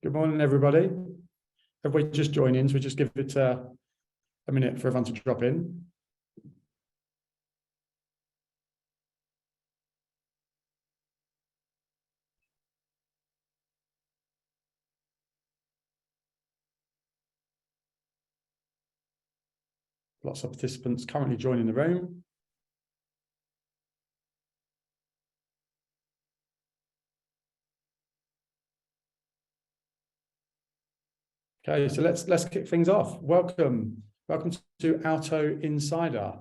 Good morning, everybody. Everybody just join in, so we just give it a minute for everyone to drop in. Lots of participants currently joining the room. Okay, so let's kick things off. Welcome to Alto Insider.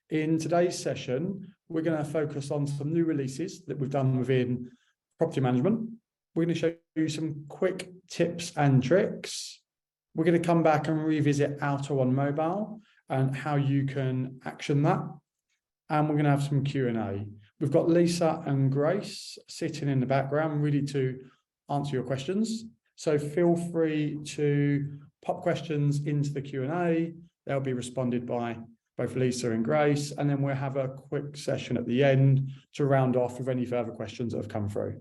In today's session, we're going to focus on some new releases that we've done within property management. We're going to show you some quick tips and tricks. We're going to come back and revisit Alto-on-mobile and how you can action that. And we're going to have some Q&A. We've got Lisa and Grace sitting in the background, ready to answer your questions. So feel free to pop questions into the Q&A. They'll be responded by both Lisa and Grace. And then we'll have a quick session at the end to round off with any further questions that have come through.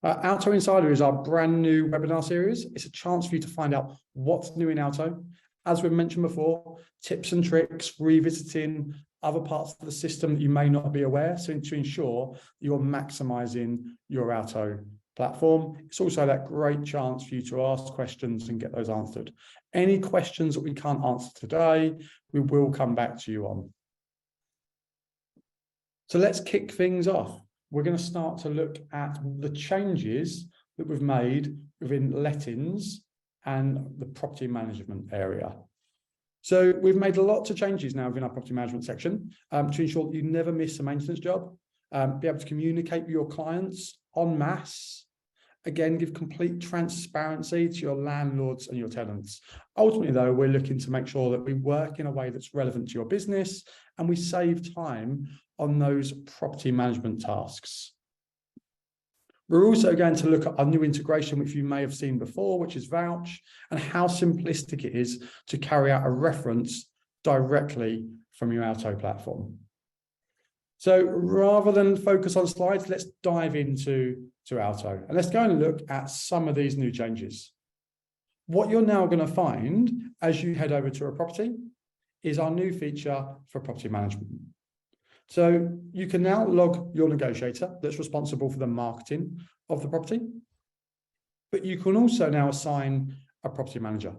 Alto Insider is our brand new webinar series. It's a chance for you to find out what's new in Alto. As we've mentioned before, tips and tricks, revisiting other parts of the system that you may not be aware, so to ensure you're maximizing your Alto platform. It's also that great chance for you to ask questions and get those answered. Any questions that we can't answer today, we will come back to you on. So let's kick things off. We're going to start to look at the changes that we've made within lettings and the property management area. So we've made lots of changes now within our property management section to ensure that you never miss a maintenance job, be able to communicate with your clients en masse, again, give complete transparency to your landlords and your tenants. Ultimately, though, we're looking to make sure that we work in a way that's relevant to your business and we save time on those property management tasks. We're also going to look at our new integration, which you may have seen before, which is Vouch, and how simplistic it is to carry out a reference directly from your Alto platform. So rather than focus on slides, let's dive into Alto. And let's go and look at some of these new changes. What you're now going to find as you head over to a property is our new feature for property management. So you can now log your negotiator that's responsible for the marketing of the property, but you can also now assign a property manager.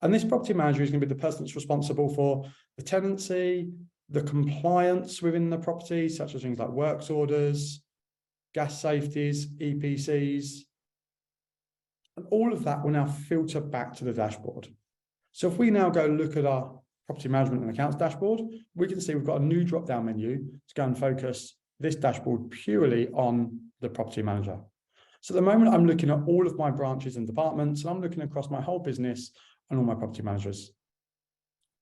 And this property manager is going to be the person that's responsible for the tenancy, the compliance within the property, such as things like works orders, gas safeties, EPCs. And all of that will now filter back to the dashboard. So if we now go look at our property management and accounts dashboard, we can see we've got a new drop-down menu to go and focus this dashboard purely on the property manager. So at the moment, I'm looking at all of my branches and departments, and I'm looking across my whole business and all my property managers.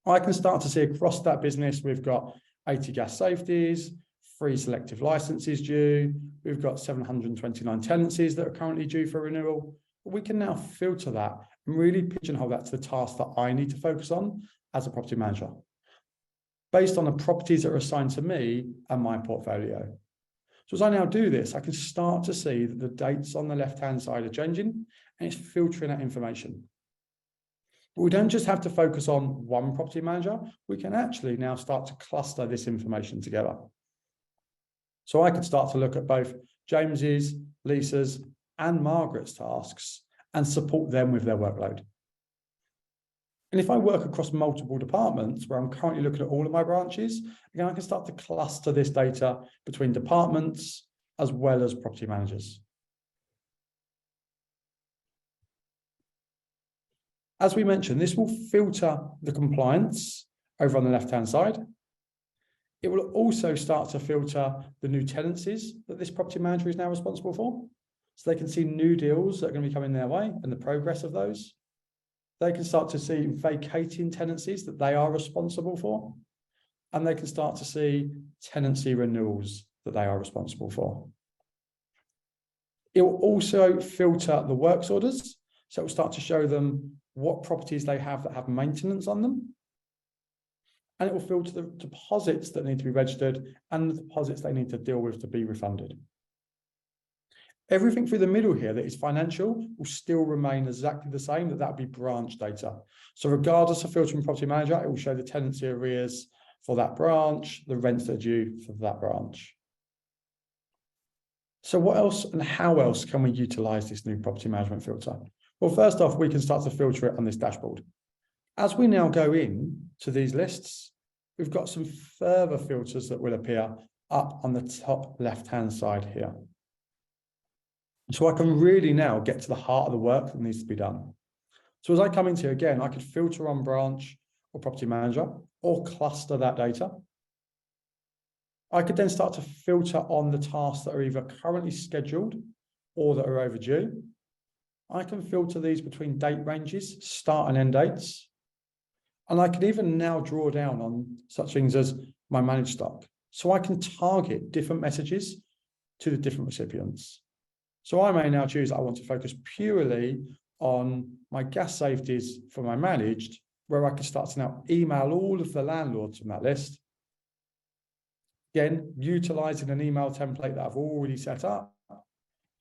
I can start to see across that business, we've got 80 gas safeties, 3 selective licenses due, we've got 729 tenancies that are currently due for renewal. But we can now filter that and really pigeonhole that to the tasks that I need to focus on as a property manager, based on the properties that are assigned to me and my portfolio. So as I now do this, I can start to see that the dates on the left-hand side are changing and it's filtering that information. But we don't just have to focus on one property manager, we can actually now start to cluster this information together. So I could start to look at both James's, Lisa's, and Margaret's tasks and support them with their workload. And if I work across multiple departments where I'm currently looking at all of my branches, again, I can start to cluster this data between departments as well as property managers. As we mentioned, this will filter the compliance over on the left-hand side. It will also start to filter the new tenancies that this property manager is now responsible for. So they can see new deals that are going to be coming their way and the progress of those. They can start to see vacating tenancies that they are responsible for, and they can start to see tenancy renewals that they are responsible for. It will also filter the works orders, so it will start to show them what properties they have that have maintenance on them, and it will filter the deposits that need to be registered and the deposits they need to deal with to be refunded. Everything through the middle here that is financial will still remain exactly the same, that would be branch data. So regardless of filtering property manager, it will show the tenancy arrears for that branch, the rents that are due for that branch. So what else and how else can we utilize this new property management filter? Well, first off, we can start to filter it on this dashboard. As we now go in to these lists, we've got some further filters that will appear up on the top left-hand side here. So I can really now get to the heart of the work that needs to be done. So as I come into here again, I could filter on branch or property manager or cluster that data. I could then start to filter on the tasks that are either currently scheduled or that are overdue. I can filter these between date ranges, start and end dates. And I can even now draw down on such things as my managed stock. So I can target different messages to the different recipients. So I may now choose that I want to focus purely on my gas safeties for my managed, where I can start to now email all of the landlords from that list. Again, utilizing an email template that I've already set up,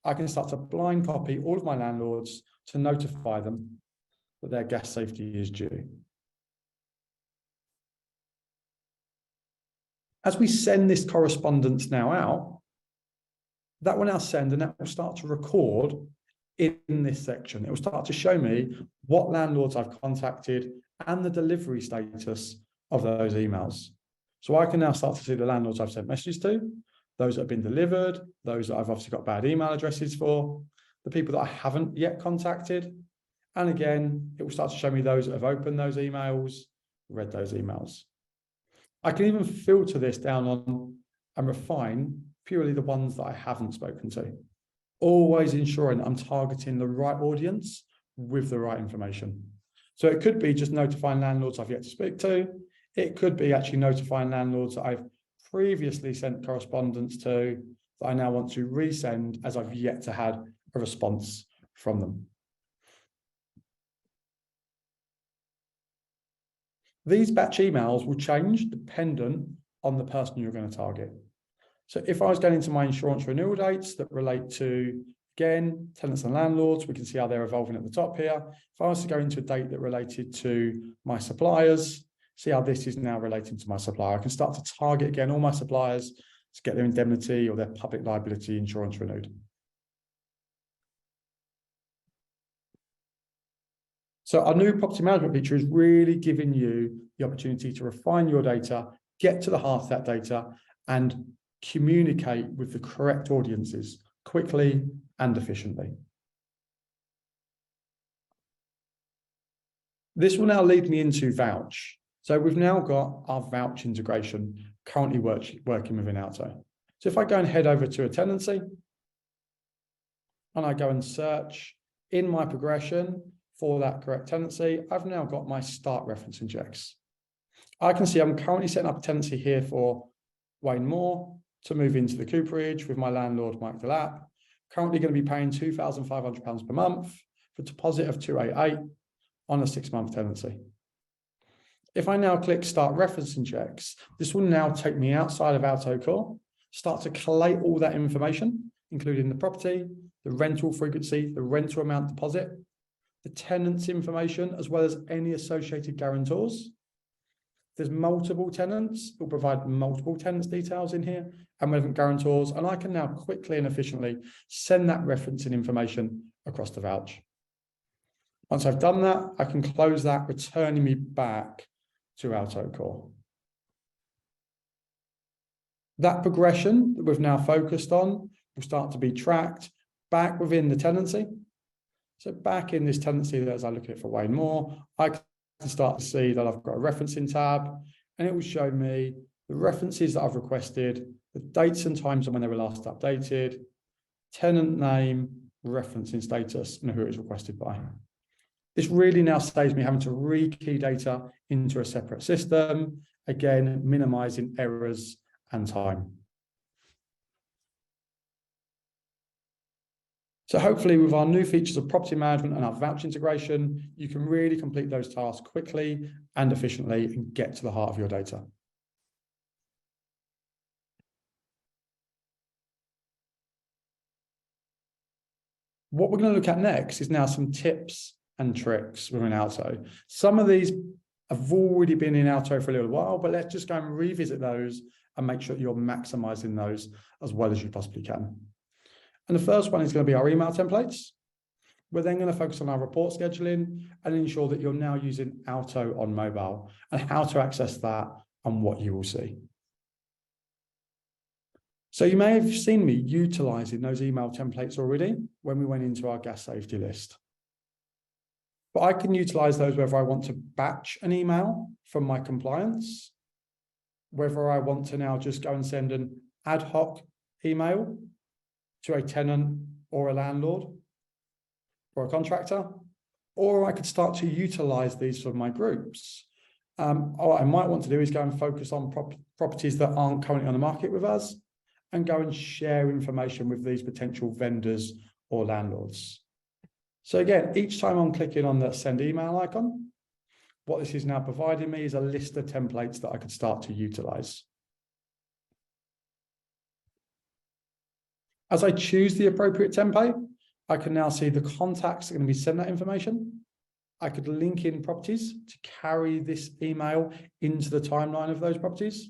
I can start to blind copy all of my landlords to notify them that their gas safety is due. As we send this correspondence now out, that will now send and that will start to record in this section. It will start to show me what landlords I've contacted and the delivery status of those emails. So I can now start to see the landlords I've sent messages to, those that have been delivered, those that I've obviously got bad email addresses for, the people that I haven't yet contacted. And again, it will start to show me those that have opened those emails, read those emails. I can even filter this down on and refine purely the ones that I haven't spoken to, always ensuring that I'm targeting the right audience with the right information. So it could be just notifying landlords I've yet to speak to. It could be actually notifying landlords that I've previously sent correspondence to that I now want to resend as I've yet to have a response from them. These batch emails will change dependent on the person you're going to target. So if I was going into my insurance renewal dates that relate to, again, tenants and landlords, we can see how they're evolving at the top here. If I was to go into a date that related to my suppliers, see how this is now relating to my supplier. I can start to target, again, all my suppliers to get their indemnity or their public liability insurance renewed. So our new property management feature is really giving you the opportunity to refine your data, get to the heart of that data, and communicate with the correct audiences quickly and efficiently. This will now lead me into Vouch. So we've now got our Vouch integration currently working within Alto. So if I go and head over to a tenancy and I go and search in my progression for that correct tenancy, I've now got my start reference index. I can see I'm currently setting up a tenancy here for Wayne Moore to move into the Cooperage with my landlord, Mike Delap. Currently going to be paying £2,500 per month for a deposit of 288 on a 6-month tenancy. If I now click Start Referencing Checks, this will now take me outside of Alto Core, start to collate all that information, including the property, the rental frequency, the rental amount deposit, the tenant's information, as well as any associated guarantors. There's multiple tenants, it will provide multiple tenants details in here and relevant guarantors, and I can now quickly and efficiently send that referencing information across the Vouch. Once I've done that, I can close that, returning me back to Alto Core. That progression that we've now focused on will start to be tracked back within the tenancy. So back in this tenancy, as I look at it for Wayne Moore, I can start to see that I've got a referencing tab, and it will show me the references that I've requested, the dates and times and when they were last updated, tenant name, referencing status, and who it was requested by. This really now saves me having to rekey data into a separate system, again, minimizing errors and time. So hopefully with our new features of property management and our Vouch integration, you can really complete those tasks quickly and efficiently and get to the heart of your data. What we're going to look at next is now some tips and tricks within Alto. Some of these have already been in Alto for a little while, but let's just go and revisit those and make sure you're maximizing those as well as you possibly can. And the first one is going to be our email templates. We're then going to focus on our report scheduling and ensure that you're now using Alto-on-mobile and how to access that and what you will see. So you may have seen me utilizing those email templates already when we went into our gas safety list. But I can utilize those whether I want to batch an email from my compliance, whether I want to now just go and send an ad hoc email to a tenant or a landlord or a contractor, or I could start to utilize these for my groups. What I might want to do is go and focus on properties that aren't currently on the market with us and go and share information with these potential vendors or landlords. So again, each time I'm clicking on the send email icon, what this is now providing me is a list of templates that I could start to utilize. As I choose the appropriate template, I can now see the contacts that are going to be sent that information. I could link in properties to carry this email into the timeline of those properties.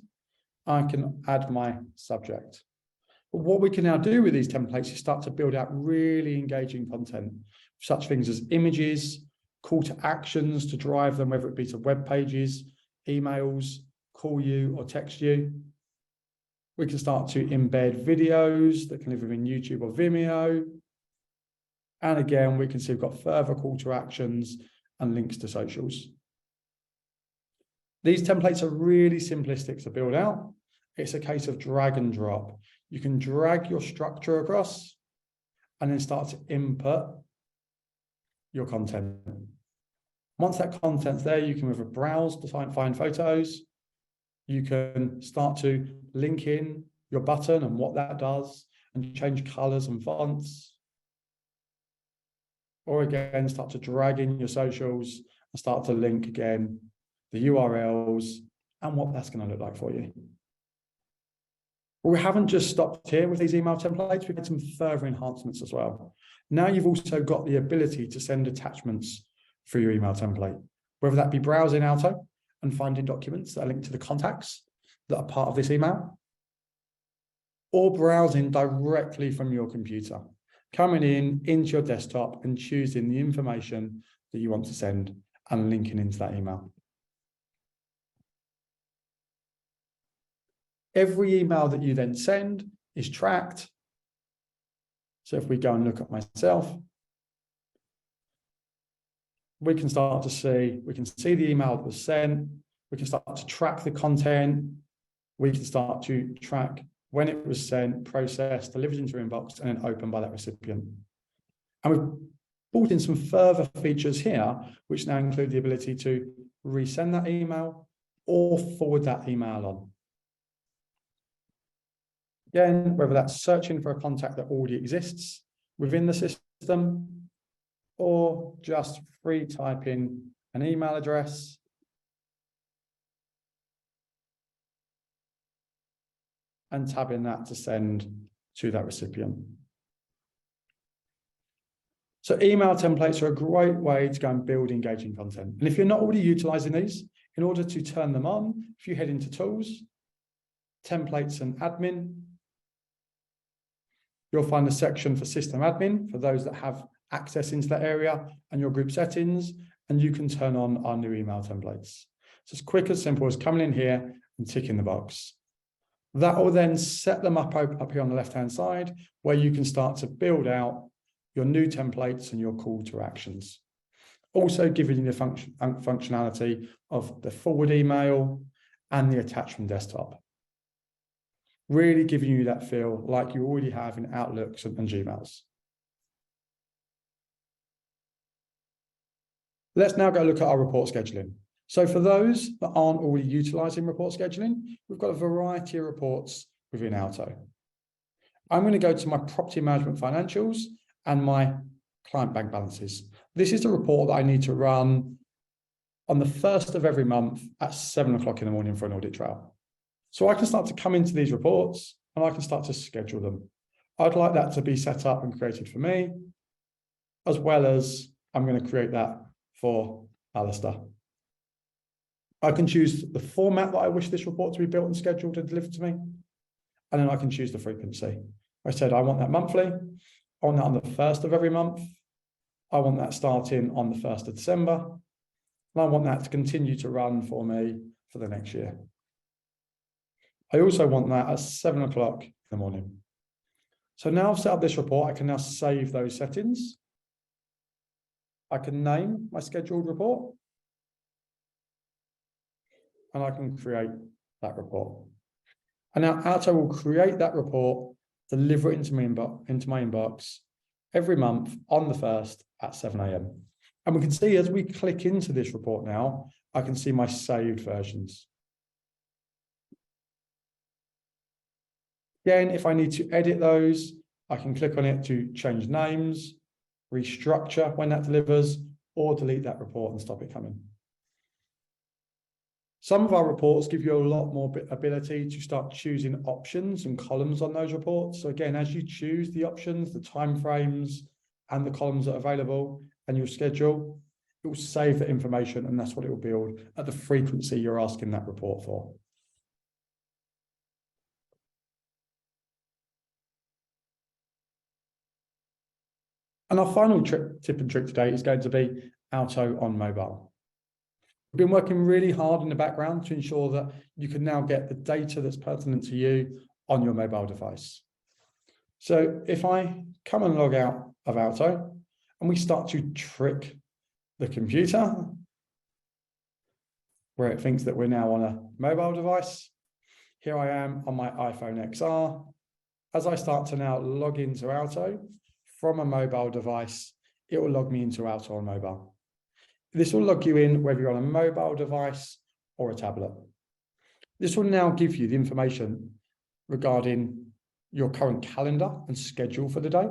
I can add my subject. But what we can now do with these templates is start to build out really engaging content, such things as images, call to actions to drive them, whether it be to web pages, emails, call you or text you. We can start to embed videos that can live within YouTube or Vimeo. And again, we can see we've got further call to actions and links to socials. These templates are really simplistic to build out. It's a case of drag and drop. You can drag your structure across and then start to input your content. Once that content's there, you can either browse to find photos. You can start to link in your button and what that does and change colors and fonts. Or again, start to drag in your socials and start to link again the URLs and what that's going to look like for you. But we haven't just stopped here with these email templates. We've had some further enhancements as well. Now you've also got the ability to send attachments through your email template, whether that be browsing Alto and finding documents that are linked to the contacts that are part of this email, or browsing directly from your computer, coming into your desktop and choosing the information that you want to send and linking into that email. Every email that you then send is tracked. So if we go and look at myself, we can start to see, we can see the email that was sent. We can start to track the content. We can start to track when it was sent, processed, delivered into your inbox, and then opened by that recipient. And we've brought in some further features here, which now include the ability to resend that email or forward that email on. Again, whether that's searching for a contact that already exists within the system or just free typing an email address and tabbing that to send to that recipient. So email templates are a great way to go and build engaging content. And if you're not already utilizing these, in order to turn them on, if you head into Tools, Templates and Admin, you'll find a section for System Admin for those that have access into that area and your group settings, and you can turn on our new email templates. So it's quick and simple as coming in here and ticking the box. That will then set them up here on the left-hand side, where you can start to build out your new templates and your call to actions. Also giving you the functionality of the forward email and the attachment desktop. Really giving you that feel like you already have in Outlooks and Gmails. Let's now go look at our report scheduling. So for those that aren't already utilizing report scheduling, we've got a variety of reports within Alto. I'm going to go to my property management financials and my client bank balances. This is the report that I need to run on the 1st of every month at 7 o'clock in the morning for an audit trail. So I can start to come into these reports and I can start to schedule them. I'd like that to be set up and created for me. as well as I'm going to create that for Alistair. I can choose the format that I wish this report to be built and scheduled and delivered to me. And then I can choose the frequency. I said, I want that monthly. I want that on the 1st of every month. I want that starting on the 1st of December. And I want that to continue to run for me for the next year. I also want that at 7 o'clock in the morning. So now I've set up this report, I can now save those settings. I can name my scheduled report. And I can create that report. And now Alto will create that report, deliver it into my inbox every month on the 1st at 7 a.m. And we can see as we click into this report now, I can see my saved versions. Again, if I need to edit those, I can click on it to change names, restructure when that delivers, or delete that report and stop it coming. Some of our reports give you a lot more ability to start choosing options and columns on those reports. So again, as you choose the options, the timeframes, and the columns that are available, and your schedule, it will save the information, and that's what it will build at the frequency you're asking that report for. And our final tip and trick today is going to be Alto on mobile. We've been working really hard in the background to ensure that you can now get the data that's pertinent to you on your mobile device. So if I come and log out of Alto and we start to trick the computer where it thinks that we're now on a mobile device, here I am on my iPhone XR. As I start to now log into Alto from a mobile device, it will log me into Alto on mobile. This will log you in whether you're on a mobile device or a tablet. This will now give you the information regarding your current calendar and schedule for the day.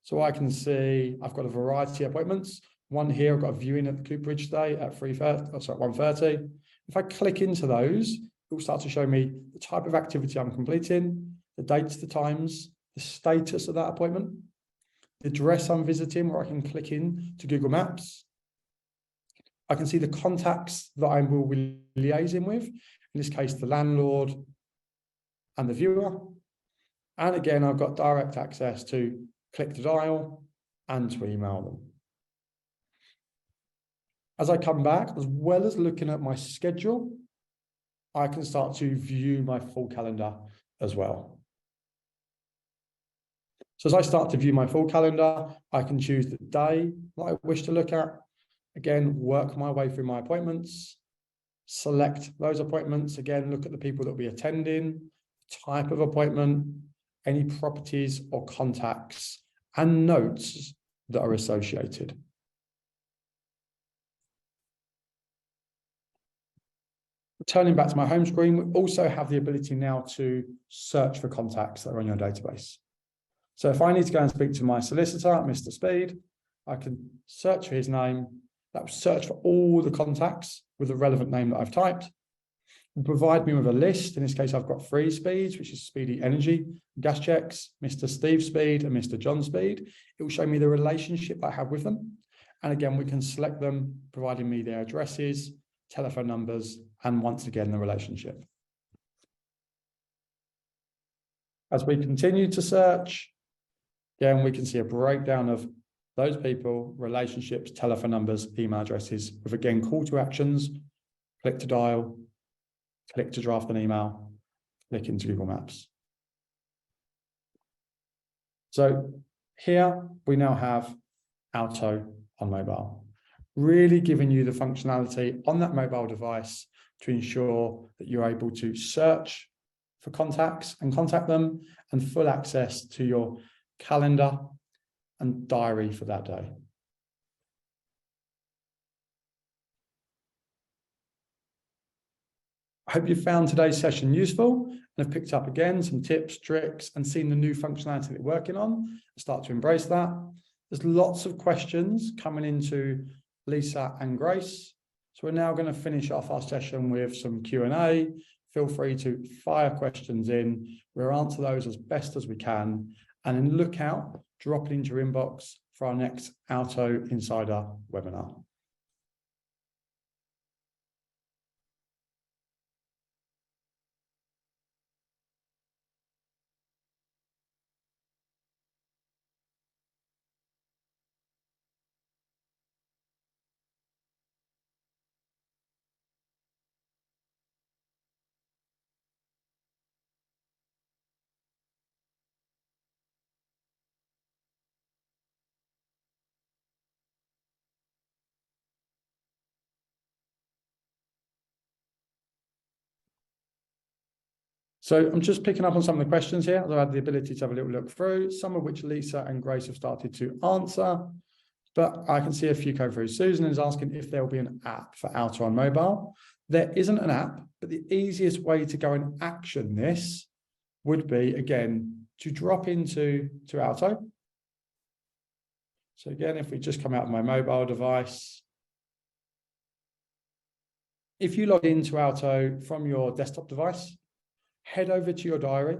So I can see I've got a variety of appointments. One here, I've got a viewing at the Cooperage today at 1:30. If I click into those, it will start to show me the type of activity I'm completing, the dates, the times, the status of that appointment, the address I'm visiting where I can click in to Google Maps. I can see the contacts that I will be liaising with, in this case, the landlord and the viewer. And again, I've got direct access to click to dial and to email them. As I come back, as well as looking at my schedule, I can start to view my full calendar as well. So as I start to view my full calendar, I can choose the day that I wish to look at. Again, work my way through my appointments, select those appointments. Again, look at the people that will be attending, type of appointment, any properties or contacts, and notes that are associated. Returning back to my home screen, we also have the ability now to search for contacts that are on your database. So if I need to go and speak to my solicitor, Mr. Speed, I can search for his name. That will search for all the contacts with the relevant name that I've typed. It will provide me with a list. In this case, I've got 3 Speeds, which is Speedy Energy, Gas Checks, Mr. Steve Speed, and Mr. John Speed. It will show me the relationship I have with them. And again, we can select them, providing me their addresses, telephone numbers, and once again, the relationship. As we continue to search, again, we can see a breakdown of those people, relationships, telephone numbers, email addresses, with again, call to actions, click to dial, click to draft an email, click into Google Maps. So here we now have Alto on mobile, really giving you the functionality on that mobile device to ensure that you're able to search for contacts and contact them, and full access to your calendar and diary for that day. I hope you found today's session useful and have picked up again some tips, tricks, and seen the new functionality that we're working on and start to embrace that. There's lots of questions coming into Lisa and Grace. So we're now going to finish off our session with some Q&A. Feel free to fire questions in. We'll answer those as best as we can, and then look out drop it into your inbox for our next Alto Insider webinar. So I'm just picking up on some of the questions here. I've had the ability to have a little look through, some of which Lisa and Grace have started to answer, but I can see a few go through. Susan is asking if there will be an app for Alto-on-mobile. There isn't an app, but the easiest way to go and action this would be, again, to drop into Alto. So again, if we just come out of my mobile device, if you log into Alto from your desktop device, head over to your diary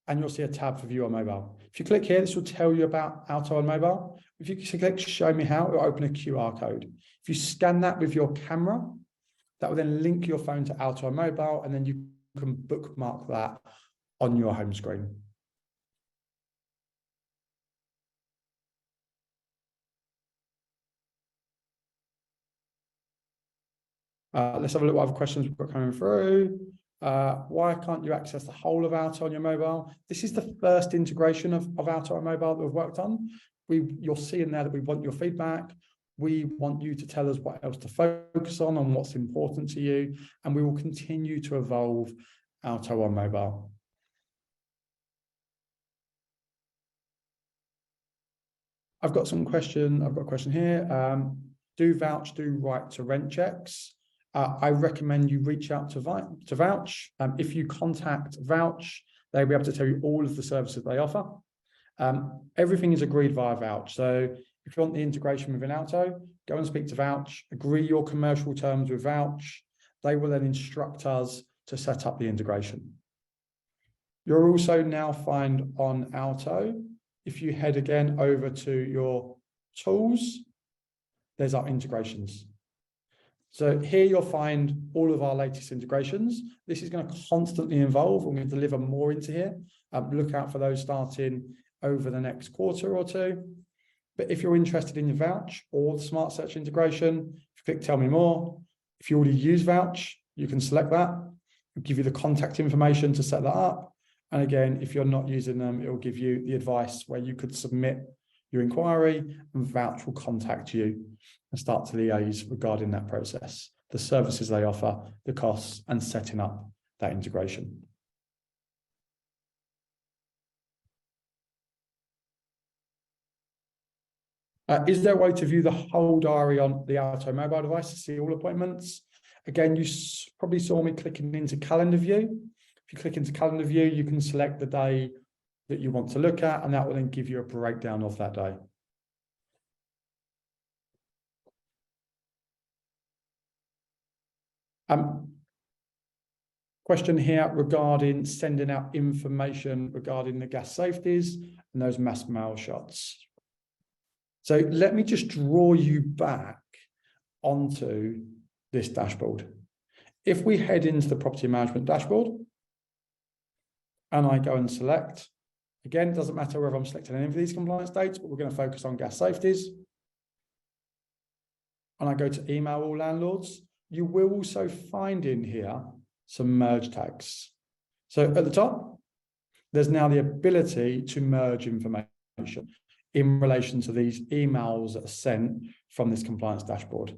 and you'll see a tab for View on Mobile. If you click here, this will tell you about Alto on Mobile. If you click Show Me How, it will open a QR code. If you scan that with your camera, that will then link your phone to Alto on Mobile, and then you can bookmark that on your home screen. Let's have a look what other questions we've got coming through. Why can't you access the whole of Alto on your mobile? This is the first integration of Alto on mobile that we've worked on. You'll see in there that we want your feedback. We want you to tell us what else to focus on what's important to you, and we will continue to evolve Alto on mobile. I've got a question here. Do Vouch do right to rent checks? I recommend you reach out to Vouch. If you contact Vouch, they'll be able to tell you all of the services they offer. Everything is agreed via Vouch. So if you want the integration within Alto, go and speak to Vouch, agree your commercial terms with Vouch. They will then instruct us to set up the integration. You'll also now find on Alto, if you head again over to your tools, there's our integrations. So here you'll find all of our latest integrations. This is going to constantly evolve. We're going to deliver more into here. Look out for those starting over the next quarter or two. But if you're interested in your Vouch or the Smart Search integration, if you click Tell Me More, if you already use Vouch, you can select that. It'll give you the contact information to set that up. And again, if you're not using them, it will give you the advice where you could submit your inquiry and Vouch will contact you and start to liaise regarding that process, the services they offer, the costs, and setting up that integration. Is there a way to view the whole diary on the Alto mobile device to see all appointments? Again, you probably saw me clicking into calendar view. If you click into calendar view, you can select the day that you want to look at, and that will then give you a breakdown of that day. Question here regarding sending out information regarding the gas safeties and those mass mail shots. So let me just draw you back onto this dashboard. If we head into the property management dashboard and I go and select, again, it doesn't matter whether I'm selecting any of these compliance dates, but we're going to focus on gas safeties. And I go to email all landlords, you will also find in here some merge tags. So at the top, there's now the ability to merge information in relation to these emails that are sent from this compliance dashboard.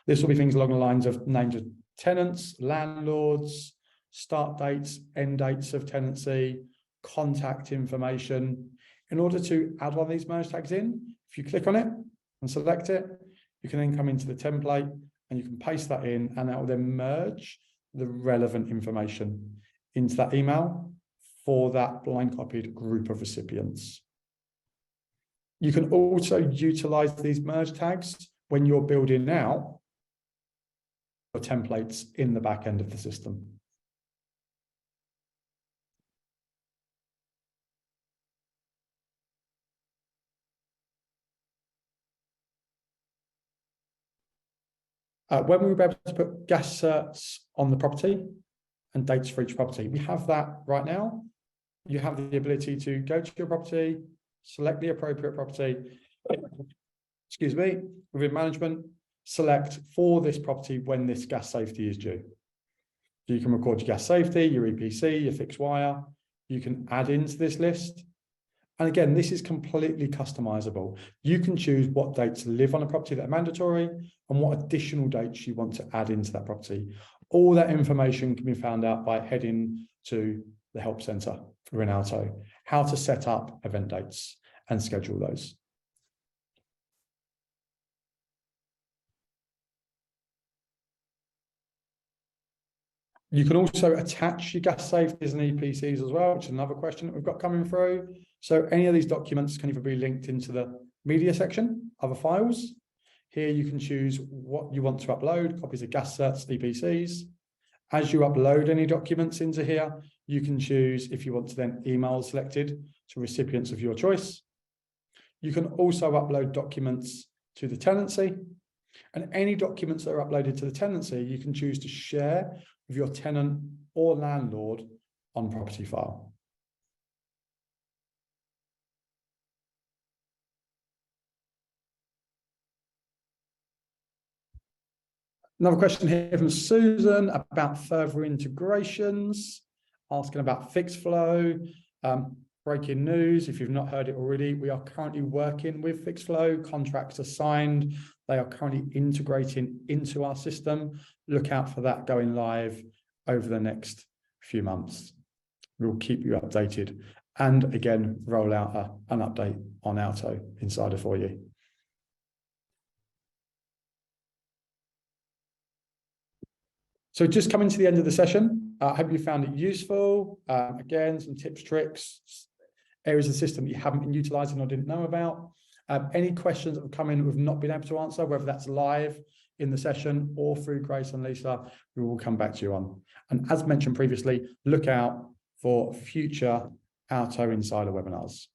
This will be things along the lines of names of tenants, landlords, start dates, end dates of tenancy, contact information. In order to add one of these merge tags in, if you click on it and select it, you can then come into the template and you can paste that in, and that will then merge the relevant information into that email for that blind copied group of recipients. You can also utilize these merge tags when you're building out your templates in the back end of the system. When we will be able to put gas certs on the property and dates for each property, we have that right now. You have the ability to go to your property, select the appropriate property, excuse me, within management, select for this property when this gas safety is due. So you can record your gas safety, your EPC, your fixed wire. You can add into this list. And again, this is completely customizable. You can choose what dates live on a property that are mandatory and what additional dates you want to add into that property. All that information can be found out by heading to the help center within Alto, how to set up event dates and schedule those. You can also attach your gas safeties and EPCs as well, which is another question that we've got coming through. So any of these documents can either be linked into the media section, other files. Here you can choose what you want to upload, copies of gas certs, EPCs. As you upload any documents into here, you can choose if you want to then email selected to recipients of your choice. You can also upload documents to the tenancy, and any documents that are uploaded to the tenancy, you can choose to share with your tenant or landlord on property file. Another question here from Susan about further integrations, asking about fixed flow. Breaking news, if you've not heard it already, we are currently working with fixed flow. Contracts are signed. They are currently integrating into our system. Look out for that going live over the next few months. We'll keep you updated and again, roll out an update on Alto Insider for you. So just coming to the end of the session, I hope you found it useful. Again, some tips, tricks, areas of the system that you haven't been utilizing or didn't know about. Any questions that have come in that we've not been able to answer, whether that's live in the session or through Grace and Lisa, we will come back to you on. And as mentioned previously, look out for future Alto Insider webinars.